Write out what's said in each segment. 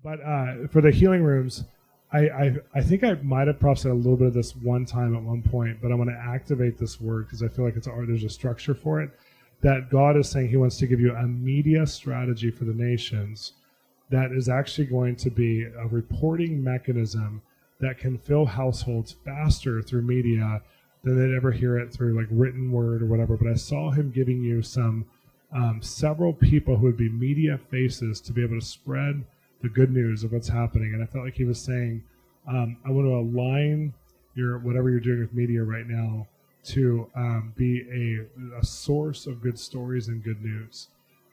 But for the healing rooms, I think I might have prophesied a little bit of this one time at one point, but I want to activate this word because I feel like there's a structure for it. That God is saying he wants to give you a media strategy for the nations that is actually going to be a reporting mechanism that can fill households faster through media than they'd ever hear it through like written word or whatever. But I saw him giving you several people who would be media faces to be able to spread the good news of what's happening. And I felt like he was saying, I want to align whatever you're doing with media right now to be a source of good stories and good news.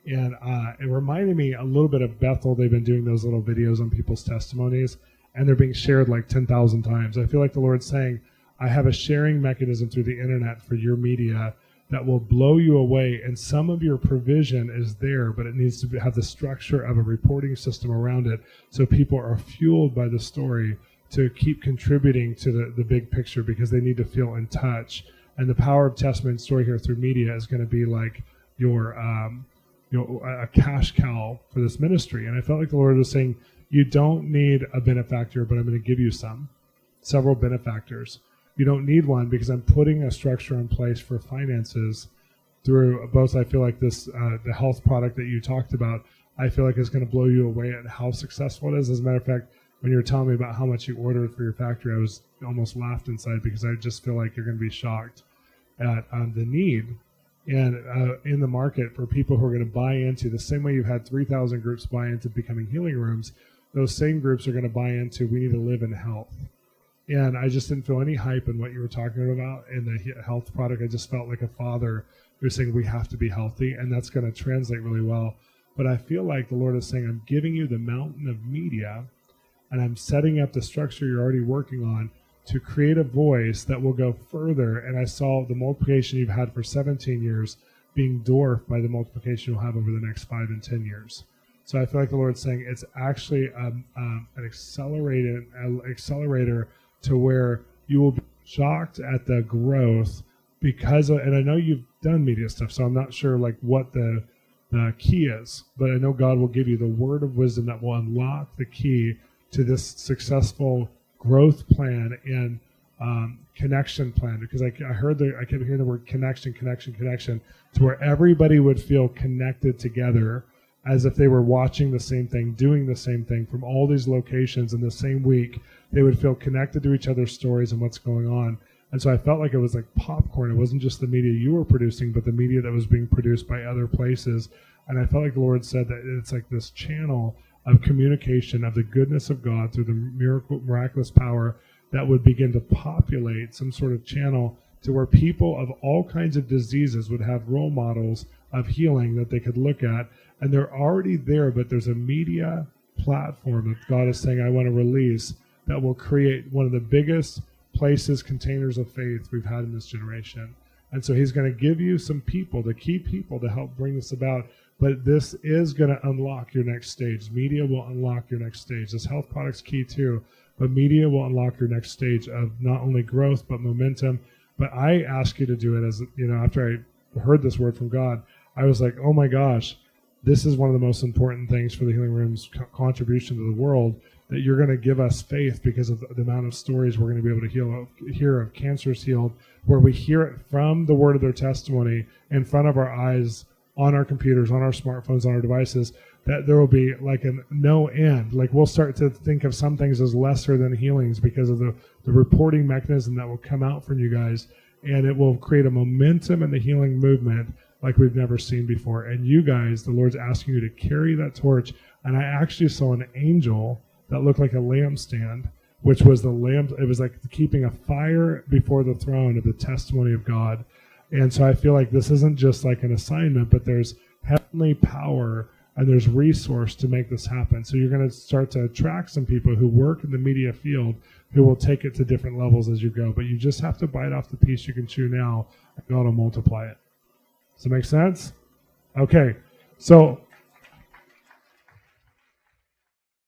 And it reminded me a little bit of Bethel. They've been doing those little videos on people's testimonies, and they're being shared like 10,000 times. I feel like the Lord's saying, I have a sharing mechanism through the internet for your media that will blow you away, and some of your provision is there, but it needs to have the structure of a reporting system around it so people are fueled by the story to keep contributing to the big picture because they need to feel in touch. And the power of testimony and story here through media is going to be like your a cash cow for this ministry. And I felt like the Lord was saying, you don't need a benefactor, but I'm going to give you several benefactors. You don't need one because I'm putting a structure in place for finances through both. I feel like the health product that you talked about, I feel like is going to blow you away at how successful it is. As a matter of fact, when you were telling me about how much you ordered for your factory, I was almost laughed inside because I just feel like you're going to be shocked at the need and in the market for people who are going to buy into the same way you've had 3,000 groups buy into becoming healing rooms. Those same groups are going to buy into we need to live in health. And I just didn't feel any hype in what you were talking about in the health product. I just felt like a father who's saying we have to be healthy, and that's going to translate really well. But I feel like the Lord is saying, I'm giving you the mountain of media, and I'm setting up the structure you're already working on to create a voice that will go further. And I saw the multiplication you've had for 17 years being dwarfed by the multiplication you'll have over the next 5 and 10 years. So I feel like the Lord's saying it's actually an accelerator to where you will be shocked at the growth because of, and I know you've done media stuff, so I'm not sure like what the key is, but I know God will give you the word of wisdom that will unlock the key to this successful growth plan and connection plan, because I kept hearing the word connection to where everybody would feel connected together as if they were watching the same thing, doing the same thing from all these locations in the same week. They would feel connected to each other's stories and what's going on. And so I felt like it was like popcorn. It wasn't just the media you were producing, but the media that was being produced by other places. And I felt like the Lord said that it's like this channel of communication of the goodness of God through the miraculous power that would begin to populate some sort of channel to where people of all kinds of diseases would have role models of healing that they could look at. And they're already there, but there's a media platform that God is saying, I want to release that will create one of the biggest containers of faith we've had in this generation. And so he's going to give you some people, the key people to help bring this about. But this is going to unlock your next stage. Media will unlock your next stage. This health product's key too, but media will unlock your next stage of not only growth, but momentum. But I ask you to do it as, after I heard this word from God, I was like, oh my gosh, this is one of the most important things for the Healing Room's contribution to the world, that you're going to give us faith because of the amount of stories we're going to be able to hear of cancers healed, where we hear it from the word of their testimony in front of our eyes, on our computers, on our smartphones, on our devices, that there will be like a no end. Like we'll start to think of some things as lesser than healings because of the reporting mechanism that will come out from you guys, and it will create a momentum in the healing movement like we've never seen before. And you guys, the Lord's asking you to carry that torch. And I actually saw an angel that looked like a lampstand, which was the lamp. It was like keeping a fire before the throne of the testimony of God. And so I feel like this isn't just like an assignment, but there's heavenly power and there's resource to make this happen. So you're going to start to attract some people who work in the media field who will take it to different levels as you go. But you just have to bite off the piece you can chew now, and God will multiply it. Does that make sense? Okay. So